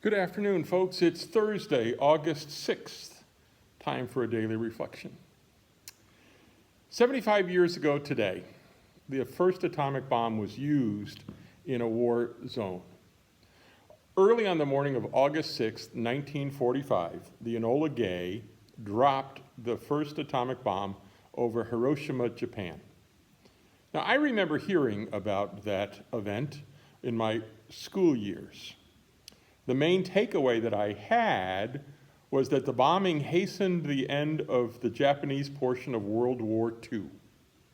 Good afternoon, folks. It's Thursday, August 6th. Time for a daily reflection. 75 years ago today, the first atomic bomb was used in a war zone. Early on the morning of August 6th, 1945, the Enola Gay dropped the first atomic bomb over Hiroshima, Japan. Now, I remember hearing about that event in my school years. The main takeaway that I had was that the bombing hastened the end of the Japanese portion of World War II.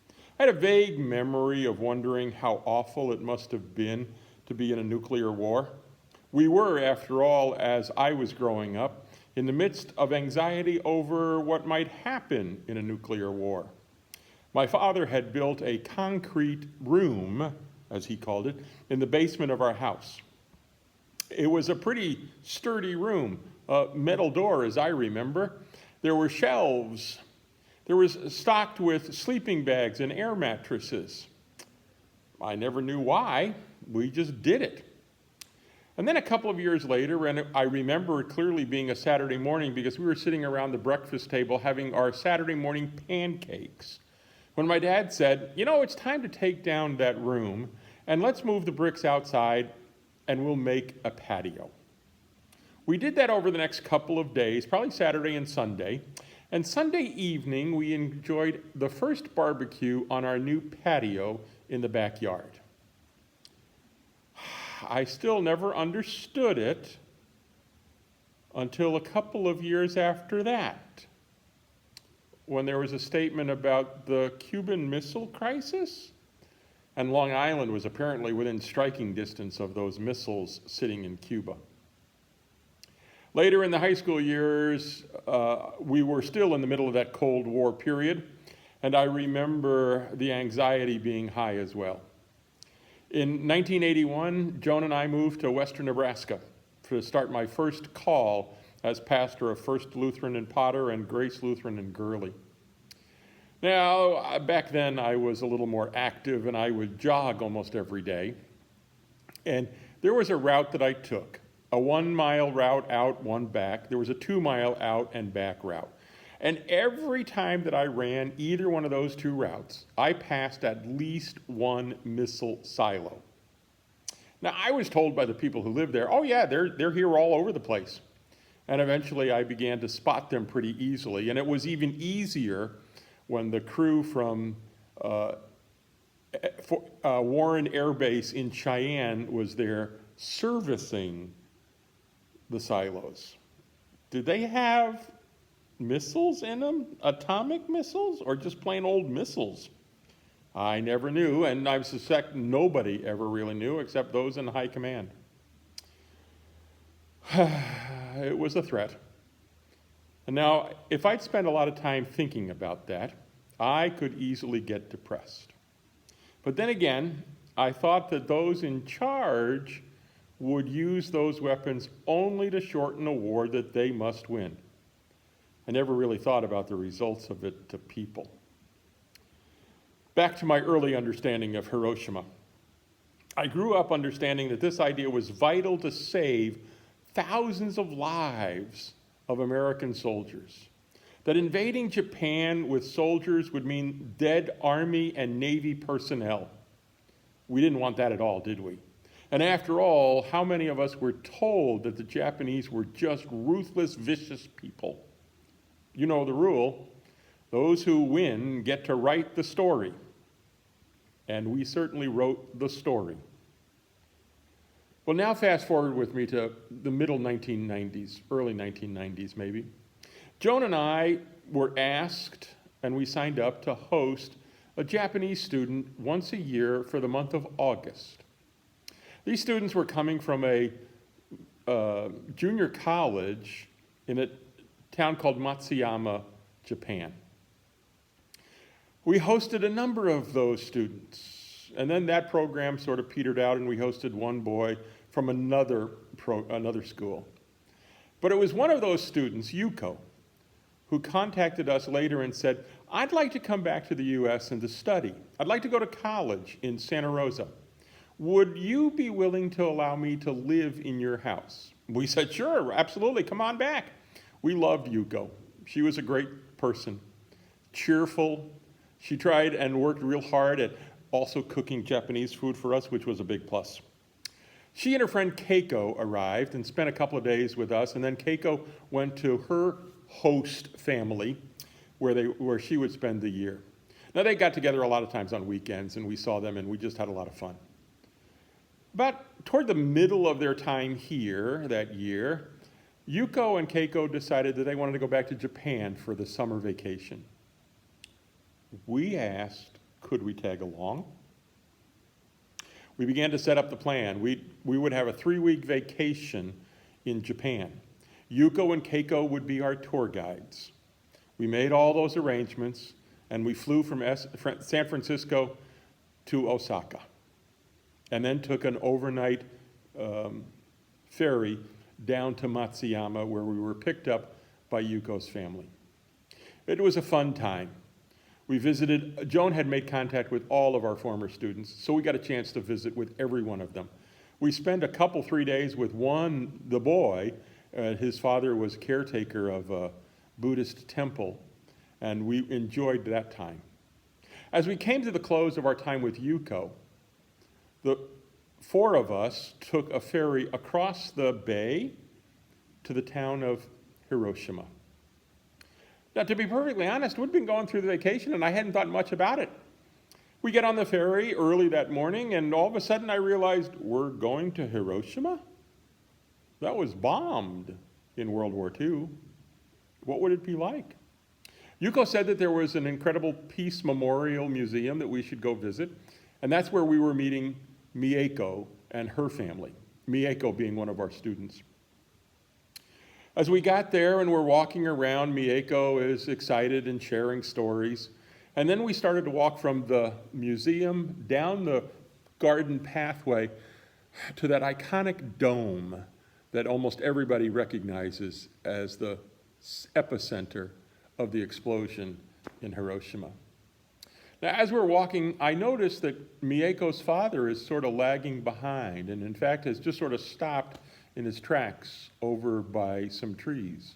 I had a vague memory of wondering how awful it must have been to be in a nuclear war. We were, after all, as I was growing up, in the midst of anxiety over what might happen in a nuclear war. My father had built a concrete room, as he called it, in the basement of our house. It was a pretty sturdy room, a metal door as I remember. There were shelves. There was stocked with sleeping bags and air mattresses. I never knew why. We just did it. And then a couple of years later, and I remember it clearly being a Saturday morning because we were sitting around the breakfast table having our Saturday morning pancakes, when my dad said, it's time to take down that room and let's move the bricks outside and we'll make a patio. We did that over the next couple of days, probably Saturday and Sunday. And Sunday evening, we enjoyed the first barbecue on our new patio in the backyard. I still never understood it until a couple of years after that, when there was a statement about the Cuban Missile Crisis. And Long Island was apparently within striking distance of those missiles sitting in Cuba. Later in the high school years, we were still in the middle of that Cold War period, and I remember the anxiety being high as well. In 1981, Joan and I moved to western Nebraska to start my first call as pastor of First Lutheran in Potter and Grace Lutheran in Gurley. Now, back then I was a little more active and I would jog almost every day. And there was a route that I took, a 1 mile route out, one back. There was a 2 mile out and back route. And every time that I ran either one of those two routes, I passed at least one missile silo. Now, I was told by the people who lived there, oh yeah, they're here all over the place. And eventually I began to spot them pretty easily. And it was even easier when the crew from Warren Air Base in Cheyenne was there servicing the silos. Did they have missiles in them, atomic missiles, or just plain old missiles? I never knew, and I suspect nobody ever really knew except those in high command. It was a threat. And now, if I'd spent a lot of time thinking about that, I could easily get depressed. But then again, I thought that those in charge would use those weapons only to shorten a war that they must win. I never really thought about the results of it to people. Back to my early understanding of Hiroshima. I grew up understanding that this idea was vital to save thousands of lives of American soldiers. That invading Japan with soldiers would mean dead Army and Navy personnel. We didn't want that at all, did we? And after all, how many of us were told that the Japanese were just ruthless, vicious people? You know the rule. Those who win get to write the story. And we certainly wrote the story. Well, now fast forward with me to the middle 1990s, early 1990s maybe. Joan and I were asked, and we signed up to host a Japanese student once a year for the month of August. These students were coming from a junior college in a town called Matsuyama, Japan. We hosted a number of those students. And then that program sort of petered out, and we hosted one boy from another school. But it was one of those students, Yuko, who contacted us later and said, I'd like to come back to the U.S. and to study. I'd like to go to college in Santa Rosa. Would you be willing to allow me to live in your house? We said, sure, absolutely, come on back. We loved Yuko. She was a great person, cheerful. She tried and worked real hard at also cooking Japanese food for us, which was a big plus. She and her friend Keiko arrived and spent a couple of days with us, and then Keiko went to her host family where she would spend the year. Now, they got together a lot of times on weekends, and we saw them, and we just had a lot of fun. But toward the middle of their time here that year, Yuko and Keiko decided that they wanted to go back to Japan for the summer vacation. We asked, could we tag along? We began to set up the plan. We would have a 3-week vacation in Japan. Yuko and Keiko would be our tour guides. We made all those arrangements, and we flew from San Francisco to Osaka, and then took an overnight ferry down to Matsuyama, where we were picked up by Yuko's family. It was a fun time. We visited, Joan had made contact with all of our former students, so we got a chance to visit with every one of them. We spent a couple, 3 days with the boy. His father was caretaker of a Buddhist temple, and we enjoyed that time. As we came to the close of our time with Yuko, the 4 of us took a ferry across the bay to the town of Hiroshima. Now, to be perfectly honest, we'd been going through the vacation and I hadn't thought much about it. We get on the ferry early that morning, and all of a sudden I realized we're going to Hiroshima? That was bombed in World War II. What would it be like? Yuko said that there was an incredible peace memorial museum that we should go visit, and that's where we were meeting Mieko and her family, Mieko being one of our students. As we got there and we're walking around, Mieko is excited and sharing stories. And then we started to walk from the museum down the garden pathway to that iconic dome that almost everybody recognizes as the epicenter of the explosion in Hiroshima. Now, as we're walking, I noticed that Mieko's father is sort of lagging behind, and in fact has just sort of stopped in his tracks over by some trees.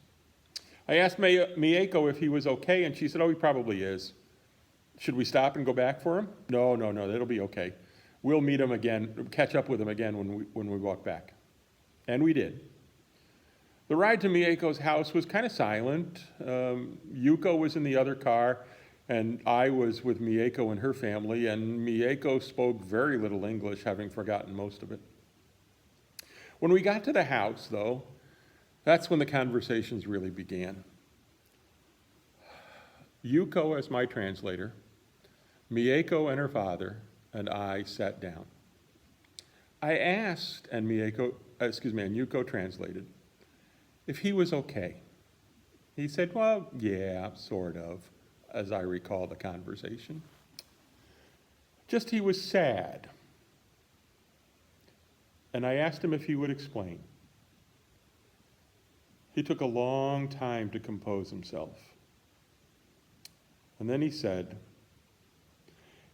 I asked Mieko if he was okay, and she said, oh, he probably is. Should we stop and go back for him? No, that'll be okay. We'll meet him again, catch up with him again when we walk back. And we did. The ride to Mieko's house was kind of silent. Yuko was in the other car, and I was with Mieko and her family, and Mieko spoke very little English, having forgotten most of it. When we got to the house, though, that's when the conversations really began. Yuko as my translator, Mieko and her father, and I sat down. I asked, and Yuko translated, if he was okay. He said, well, yeah, sort of, as I recall the conversation. Just he was sad. And I asked him if he would explain. He took a long time to compose himself. And then he said,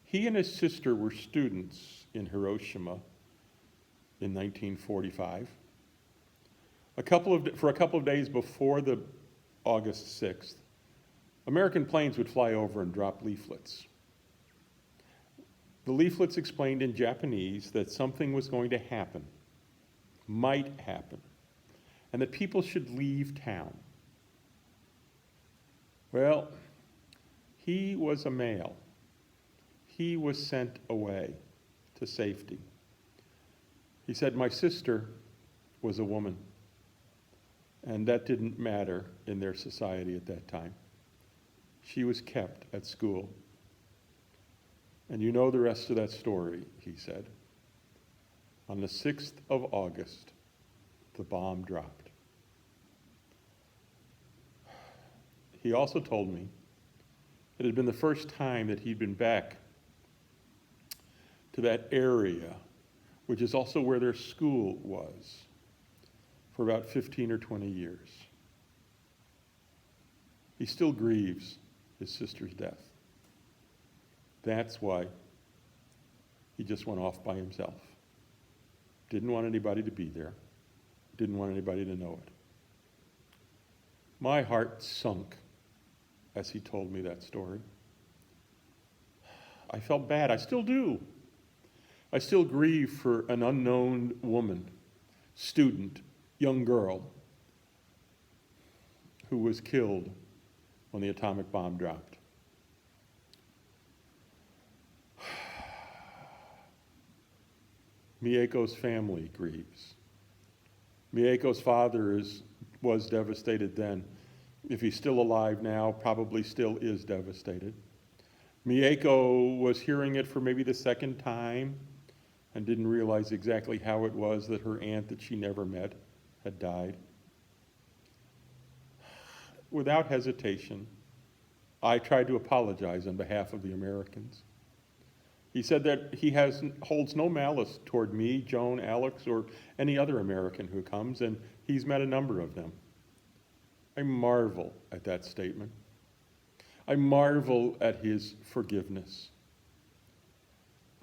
he and his sister were students in Hiroshima in 1945. For a couple of days before the August 6th, American planes would fly over and drop leaflets. The leaflets explained in Japanese that something was going to happen, might happen, and that people should leave town. Well, he was a male. He was sent away to safety. He said, my sister was a woman, and that didn't matter in their society at that time. She was kept at school. And you know the rest of that story, he said. On the 6th of August, the bomb dropped. He also told me it had been the first time that he'd been back to that area, which is also where their school was, for about 15 or 20 years. He still grieves his sister's death. That's why he just went off by himself. Didn't want anybody to be there. didn't want anybody to know it. My heart sunk as he told me that story. I felt bad. I still do. I still grieve for an unknown woman, student, young girl, who was killed when the atomic bomb dropped. Mieko's family grieves. Mieko's father was devastated then. If he's still alive now, probably still is devastated. Mieko was hearing it for maybe the second time and didn't realize exactly how it was that her aunt that she never met had died. Without hesitation, I tried to apologize on behalf of the Americans. He said that he holds no malice toward me, Joan, Alex, or any other American who comes, and he's met a number of them. I marvel at that statement. I marvel at his forgiveness.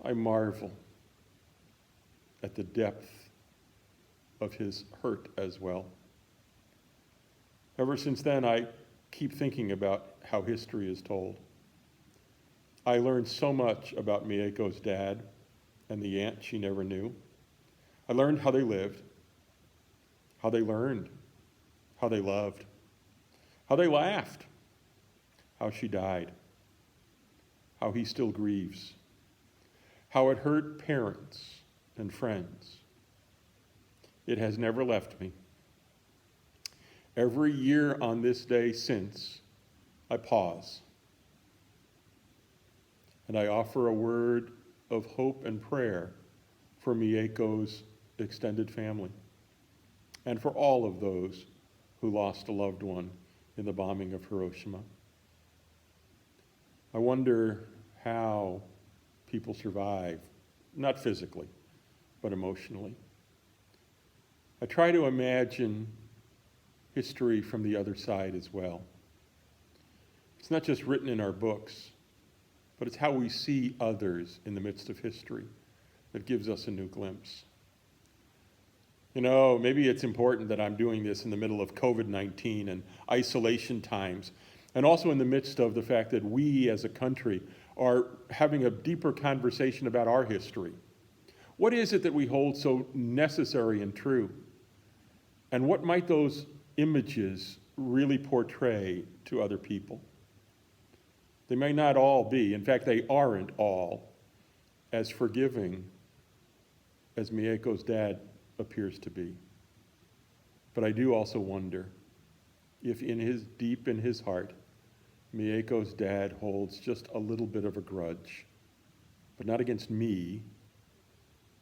I marvel at the depth of his hurt as well. Ever since then, I keep thinking about how history is told. I learned so much about Mieko's dad and the aunt she never knew. I learned how they lived, how they learned, how they loved, how they laughed, how she died, how he still grieves, how it hurt parents and friends. It has never left me. Every year on this day since, I pause and I offer a word of hope and prayer for Mieko's extended family and for all of those who lost a loved one in the bombing of Hiroshima. I wonder how people survive, not physically, but emotionally. I try to imagine history from the other side as well. It's not just written in our books, but it's how we see others in the midst of history that gives us a new glimpse. You know, maybe it's important that I'm doing this in the middle of COVID-19 and isolation times, and also in the midst of the fact that we as a country are having a deeper conversation about our history. What is it that we hold so necessary and true? And what might those images really portray to other people? They may not all be, in fact, they aren't all as forgiving as Mieko's dad appears to be. But I do also wonder if deep in his heart, Mieko's dad holds just a little bit of a grudge, but not against me,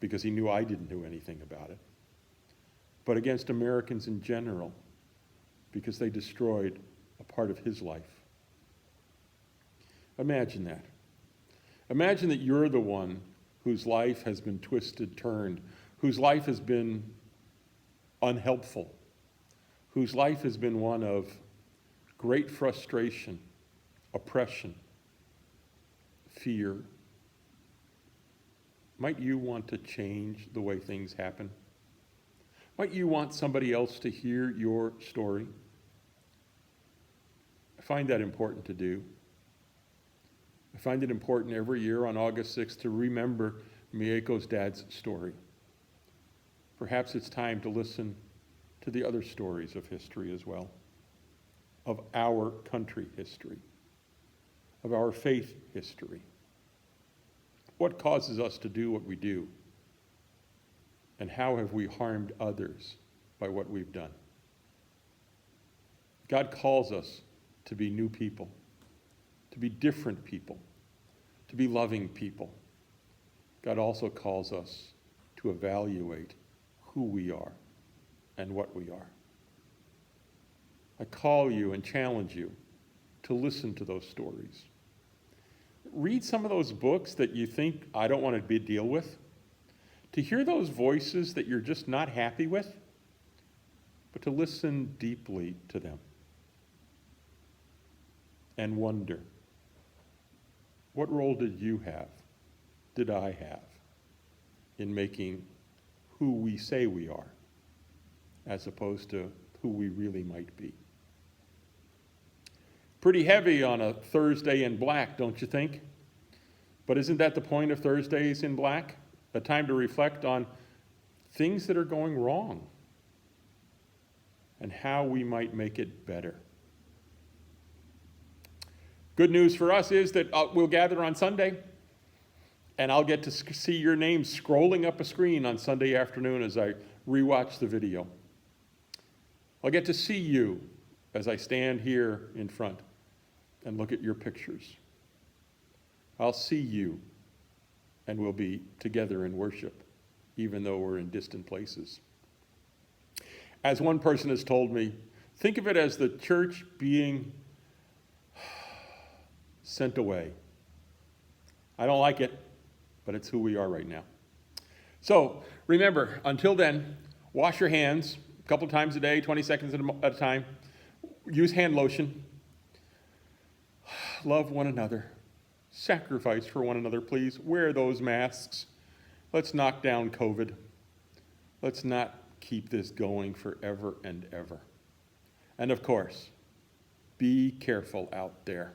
because he knew I didn't do anything about it, but against Americans in general, because they destroyed a part of his life. Imagine that. Imagine that you're the one whose life has been twisted, turned, whose life has been unhelpful, whose life has been one of great frustration, oppression, fear. Might you want to change the way things happen? Might you want somebody else to hear your story? I find that important to do. I find it important every year on August 6th to remember Mieko's dad's story. Perhaps it's time to listen to the other stories of history as well, of our country history, of our faith history. What causes us to do what we do? And how have we harmed others by what we've done? God calls us to be new people, to be different people, to be loving people. God also calls us to evaluate who we are and what we are. I call you and challenge you to listen to those stories. Read some of those books that you think I don't want to deal with. To hear those voices that you're just not happy with, but to listen deeply to them and wonder, what role did you have, did I have, in making who we say we are as opposed to who we really might be. Pretty heavy on a Thursday in black, don't you think? But isn't that the point of Thursdays in Black? A time to reflect on things that are going wrong and how we might make it better. Good news for us is that we'll gather on Sunday, and I'll get to see your name scrolling up a screen on Sunday afternoon as I rewatch the video. I'll get to see you as I stand here in front and look at your pictures. I'll see you, and we'll be together in worship, even though we're in distant places. As one person has told me, think of it as the church being sent away. I don't like it, but it's who we are right now. So remember, until then, wash your hands a couple times a day, 20 seconds at a time. Use hand lotion. Love one another. Sacrifice for one another, please. Wear those masks. Let's knock down COVID. Let's not keep this going forever and ever. And of course, be careful out there.